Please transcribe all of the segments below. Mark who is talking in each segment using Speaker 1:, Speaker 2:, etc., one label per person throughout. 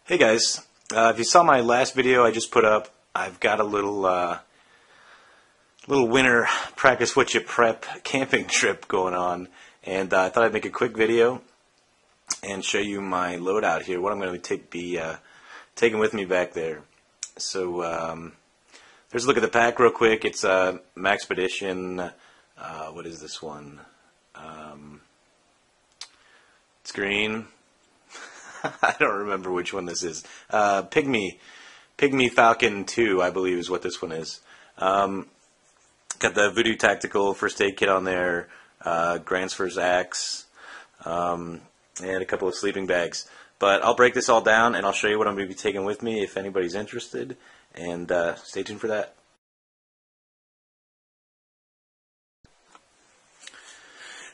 Speaker 1: Hey guys, if you saw my last video I just put up, I've got a little winter practice what you prep camping trip going on, and I thought I'd make a quick video and show you my loadout here, what I'm going to be taking with me back there. So there's a look at the pack real quick. It's Maxpedition. What is this one? It's green. I don't remember which one this is. Pygmy Falcon 2, I believe, is what this one is. Got the Voodoo Tactical First Aid Kit on there, Gransfur's Axe, and a couple of sleeping bags. But I'll break this all down, and I'll show you what I'm going to be taking with me if anybody's interested. And stay tuned for that.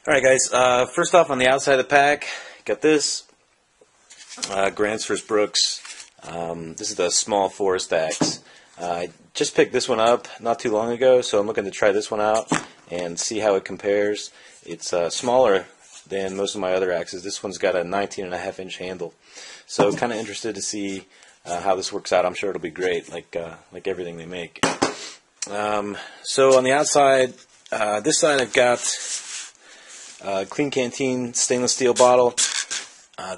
Speaker 1: Alright guys, first off on the outside of the pack, got this. Gransfur's Brooks. This is the small forest axe. I just picked this one up not too long ago, so I'm looking to try this one out and see how it compares. It's smaller than most of my other axes. This one's got a 19.5-inch handle, so kind of interested to see how this works out. I'm sure it'll be great, like everything they make. So on the outside, this side I've got Clean Canteen stainless steel bottle.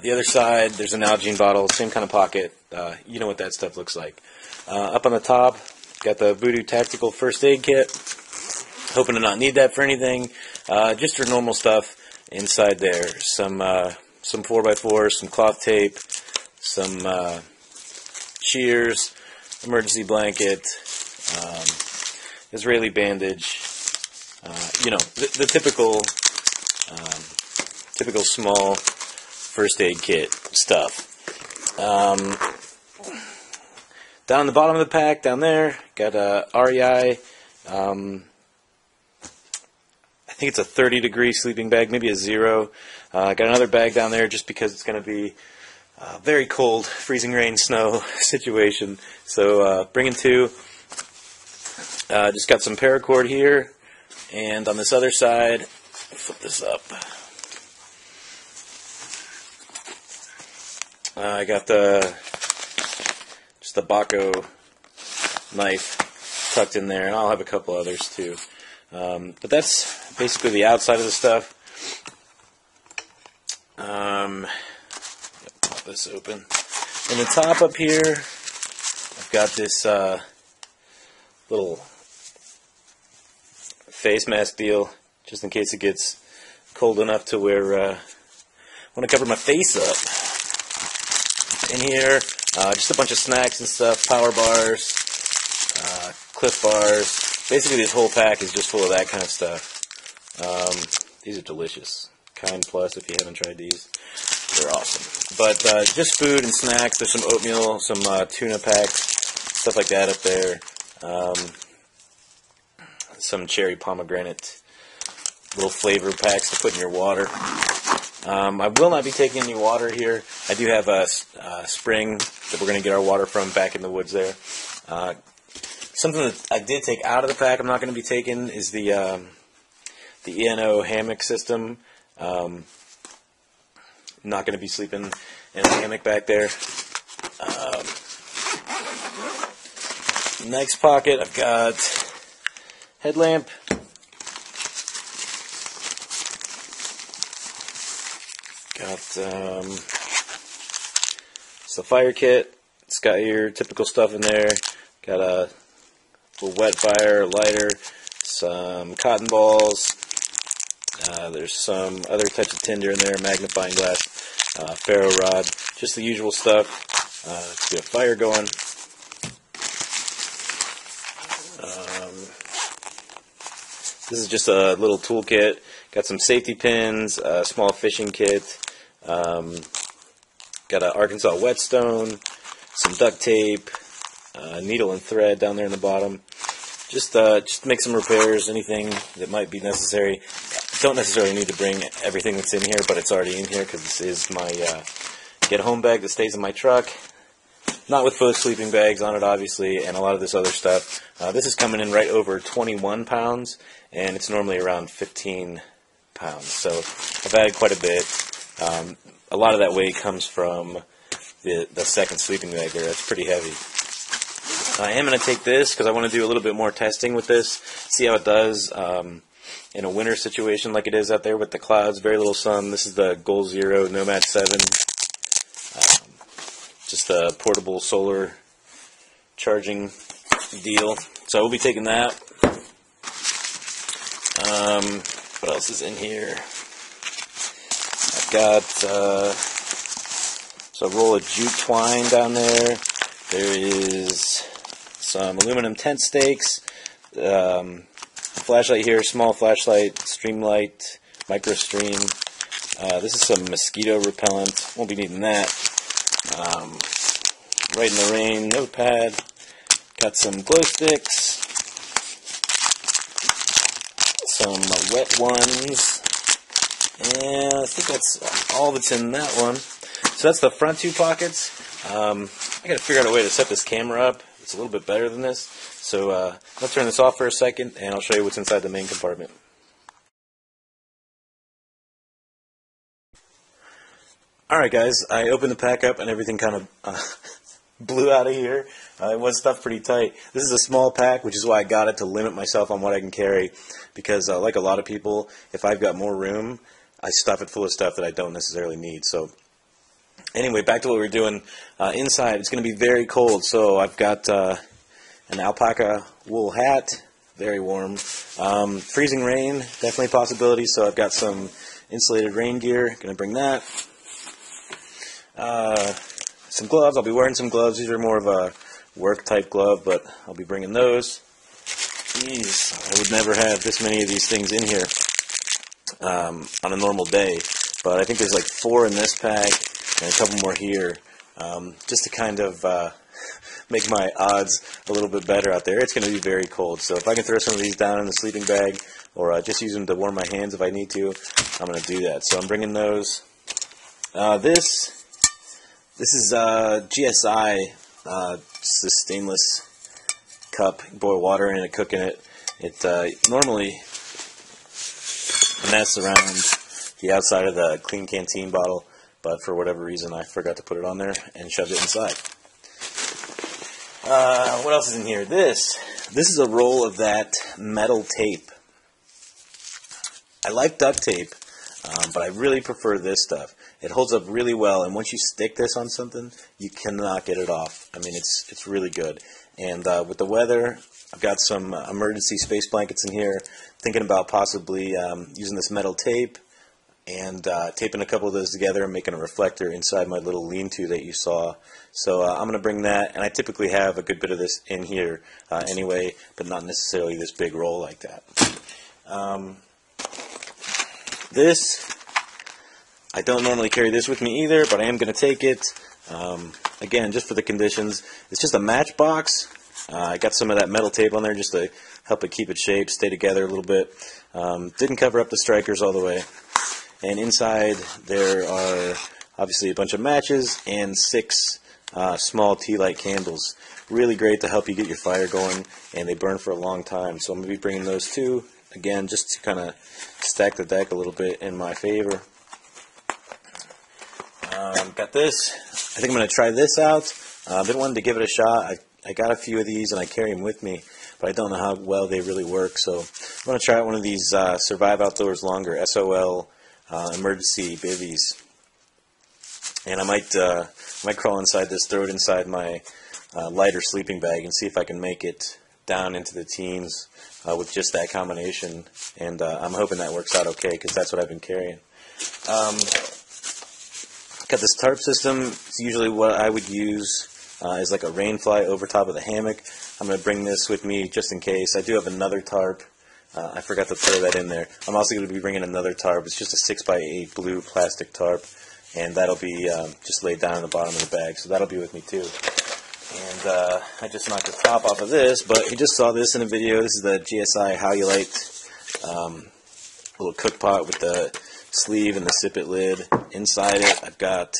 Speaker 1: The other side, there's an Nalgene bottle, same kind of pocket. You know what that stuff looks like. Up on the top, got the Voodoo Tactical First Aid Kit. Hoping to not need that for anything. Just your normal stuff inside there. Some 4x4, some cloth tape, some shears, emergency blanket, Israeli bandage. You know, the typical small first aid kit stuff. Down the bottom of the pack, down there, got a REI. I think it's a 30-degree sleeping bag, maybe a Zero. Got another bag down there just because it's going to be very cold, freezing rain, snow situation. So bringing two. Just got some paracord here, and on this other side, flip this up. I got just the Baco knife tucked in there, and I'll have a couple others too. But that's basically the outside of the stuff. Pop this open. In the top up here, I've got this little face mask deal, just in case it gets cold enough to where I want to cover my face up. In here, just a bunch of snacks and stuff, power bars, Cliff bars. Basically this whole pack is just full of that kind of stuff. These are delicious. Kind Plus, if you haven't tried these, they're awesome. But just food and snacks. There's some oatmeal, some tuna packs, stuff like that up there. Some cherry pomegranate little flavor packs to put in your water. I will not be taking any water here. I do have a spring that we're going to get our water from back in the woods there. Something that I did take out of the pack I'm not going to be taking is the ENO hammock system. Not going to be sleeping in a hammock back there. Next pocket, I've got headlamp. Got it's the fire kit. It's got your typical stuff in there. Got a little wet fire, lighter, some cotton balls. There's some other types of tinder in there, magnifying glass, ferro rod, just the usual stuff to get a fire going. This is just a little toolkit. Got some safety pins, a small fishing kit. Got an Arkansas whetstone, some duct tape, needle and thread down there in the bottom. Just make some repairs, anything that might be necessary. Don't necessarily need to bring everything that's in here, but it's already in here because this is my get home bag that stays in my truck. Not with both sleeping bags on it, obviously, and a lot of this other stuff. This is coming in right over 21 pounds, and it's normally around 15 pounds. So I've added quite a bit. A lot of that weight comes from the second sleeping bag there. That's pretty heavy. I am going to take this because I want to do a little bit more testing with this, see how it does in a winter situation like it is out there with the clouds, very little sun. This is the Goal Zero Nomad 7, just a portable solar charging deal. So we'll be taking that. What else is in here? I've got so a roll of jute twine down there. There is some aluminum tent stakes, flashlight here, small flashlight, stream light, micro stream. This is some mosquito repellent. Won't be needing that. Right in the rain notepad. Got some glow sticks, some wet ones, and I think that's all that's in that one. So that's the front two pockets. I got to figure out a way to set this camera up. It's a little bit better than this. So I'll turn this off for a second, and I'll show you what's inside the main compartment. Alright guys, I opened the pack up and everything kind of blew out of here. It was stuffed pretty tight. This is a small pack, which is why I got it, to limit myself on what I can carry. Because like a lot of people, if I've got more room, I stuff it full of stuff that I don't necessarily need. So anyway, back to what we were doing. Inside, it's going to be very cold. So I've got an alpaca wool hat, very warm. Freezing rain, definitely a possibility. So I've got some insulated rain gear. Going to bring that. Some gloves. I'll be wearing some gloves. These are more of a work type glove, but I'll be bringing those. Jeez, I would never have this many of these things in here on a normal day, but I think there's like 4 in this pack and a couple more here, just to kind of make my odds a little bit better out there. It's going to be very cold, so if I can throw some of these down in the sleeping bag or just use them to warm my hands if I need to, I'm going to do that. So I'm bringing those. This is Gsi Sustainless Cup. You boil water in it, cook in it. It normally nests around the outside of the clean canteen bottle, but for whatever reason I forgot to put it on there and shoved it inside. What else is in here? This is a roll of that metal tape. I like duct tape, but I really prefer this stuff. It holds up really well, and once you stick this on something, you cannot get it off. I mean, it's really good. And with the weather, I've got some emergency space blankets in here. Thinking about possibly using this metal tape and taping a couple of those together and making a reflector inside my little lean-to that you saw. So I'm going to bring that, and I typically have a good bit of this in here anyway, but not necessarily this big roll like that. I don't normally carry this with me either, but I am going to take it. Again, just for the conditions. It's just a matchbox. I got some of that metal tape on there just to help it keep its shape, stay together a little bit. Didn't cover up the strikers all the way. And inside there are obviously a bunch of matches and 6 small tea light candles. Really great to help you get your fire going, and they burn for a long time. So I'm going to be bringing those too, again, just to kind of stack the deck a little bit in my favor. Got this. I think I'm going to try this out. I've been wanting to give it a shot. I got a few of these and I carry them with me, but I don't know how well they really work. So I'm going to try out one of these Survive Outdoors Longer SOL emergency bivvies. And I might crawl inside this, throw it inside my lighter sleeping bag and see if I can make it down into the teens with just that combination. And I'm hoping that works out okay, because that's what I've been carrying. Got this tarp system. It's usually what I would use is like a rain fly over top of the hammock. I'm going to bring this with me just in case. I do have another tarp. I forgot to throw that in there. I'm also going to be bringing another tarp. It's just a 6x8 blue plastic tarp, and that'll be just laid down in the bottom of the bag, so that'll be with me too. And I just knocked the top off of this, but you just saw this in a video. This is the Gsi Halulite little cook pot with the sleeve and the sip-it lid. Inside it, I've got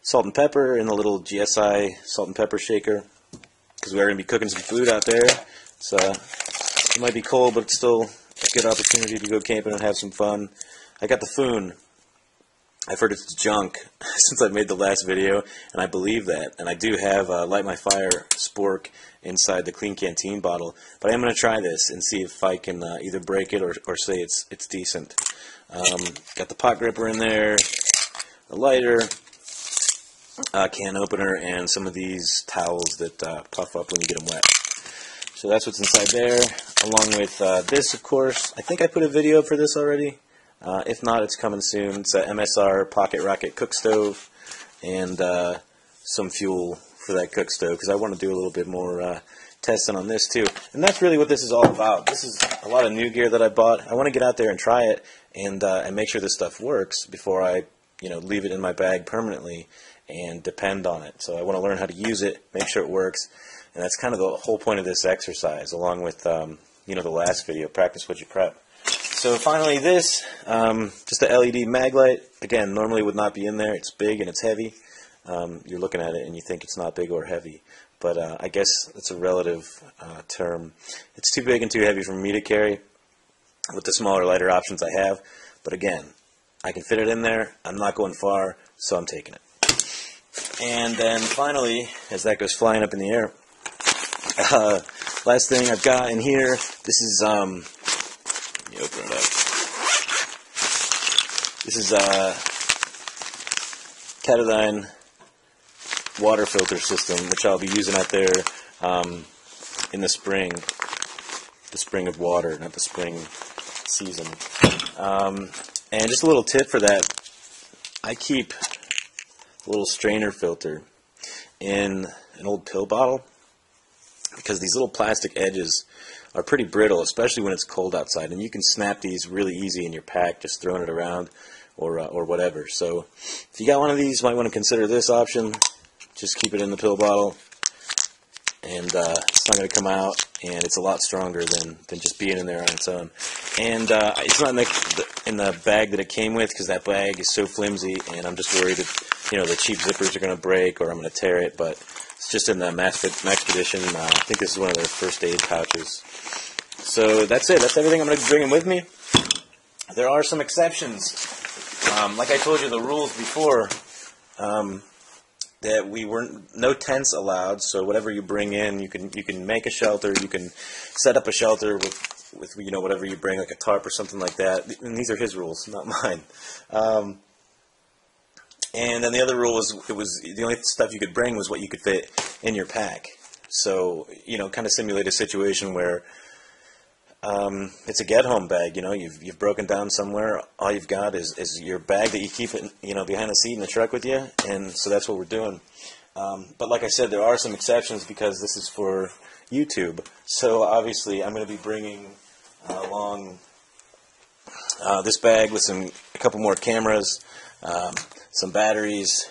Speaker 1: salt and pepper in the little Gsi salt and pepper shaker, because we're going to be cooking some food out there. So it might be cold, but it's still a good opportunity to go camping and have some fun. I got the Foon. I've heard it's junk since I made the last video, and I believe that. And I do have Light My Fire spork inside the Clean Canteen bottle, but I am going to try this and see if I can either break it or say it's decent. Got the pot gripper in there, a lighter, can opener, and some of these towels that puff up when you get them wet. So that's what's inside there, along with this, of course. I think I put a video for this already. If not, it's coming soon. It's a MSR Pocket Rocket cook stove and some fuel for that cook stove, because I want to do a little bit more testing on this too. And that's really what this is all about. This is a lot of new gear that I bought. I want to get out there and try it and make sure this stuff works before I leave it in my bag permanently and depend on it. So I want to learn how to use it, make sure it works, and that's kind of the whole point of this exercise, along with the last video, practice what you prep. So finally this, just a LED Maglite. Again, normally would not be in there. It's big and it's heavy. You're looking at it and you think it's not big or heavy, but I guess it's a relative term. It's too big and too heavy for me to carry with the smaller, lighter options I have. But again, I can fit it in there. I'm not going far, so I'm taking it. And then finally, as that goes flying up in the air, last thing I've got in here, this is, let me open it up. This is Kettle water filter system, which I'll be using out there in the spring of water, not the spring season. And just a little tip for that, I keep a little strainer filter in an old pill bottle, because these little plastic edges are pretty brittle, especially when it's cold outside, and you can snap these really easy in your pack just throwing it around or whatever. So if you got one of these, you might want to consider this option. Just keep it in the pill bottle, and it's not going to come out, and it's a lot stronger than just being in there on its own. And it's not in the bag that it came with, because that bag is so flimsy, and I'm just worried that the cheap zippers are going to break or I'm going to tear it. But it's just in the Maxpedition. I think this is one of their first aid pouches. So that's it. That's everything I'm going to be bringing with me. There are some exceptions. Like I told you, the rules before, that we weren't, no tents allowed. So whatever you bring in, you can make a shelter. You can set up a shelter with whatever you bring, like a tarp or something like that. And these are his rules, not mine. And then the other rule was, the only stuff you could bring was what you could fit in your pack. So kind of simulate a situation where it's a get-home bag. You've broken down somewhere. All you've got is your bag that you keep behind the seat in the truck with you, and so that's what we're doing. But like I said, there are some exceptions because this is for YouTube. So obviously, I'm going to be bringing along this bag with a couple more cameras, some batteries,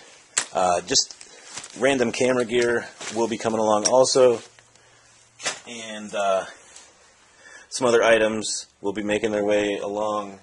Speaker 1: just random camera gear will be coming along also, and some other items will be making their way along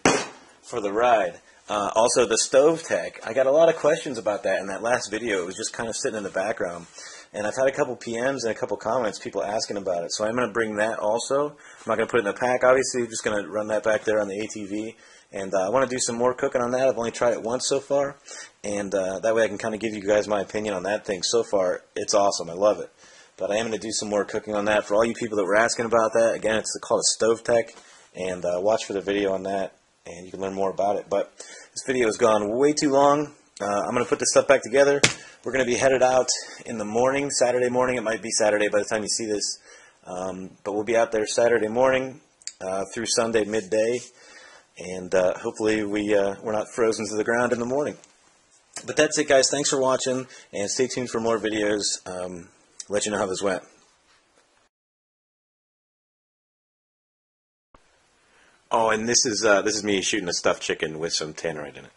Speaker 1: for the ride. Also, the stove tech. I got a lot of questions about that in that last video. It was just kind of sitting in the background. And I've had a couple PMs and a couple comments, people asking about it. So I'm going to bring that also. I'm not going to put it in the pack, obviously. I'm just going to run that back there on the ATV. And I want to do some more cooking on that. I've only tried it once so far. And that way I can kind of give you guys my opinion on that thing. So far, it's awesome. I love it. But I am going to do some more cooking on that. For all you people that were asking about that, again, it's called a stove tech. And watch for the video on that, and you can learn more about it. But this video has gone way too long. I'm going to put this stuff back together. We're going to be headed out in the morning, Saturday morning. It might be Saturday by the time you see this. But we'll be out there Saturday morning through Sunday midday. And hopefully we're not frozen to the ground in the morning. But that's it, guys. Thanks for watching, and stay tuned for more videos. Let you know how this went. Oh, and this is me shooting a stuffed chicken with some Tannerite in it.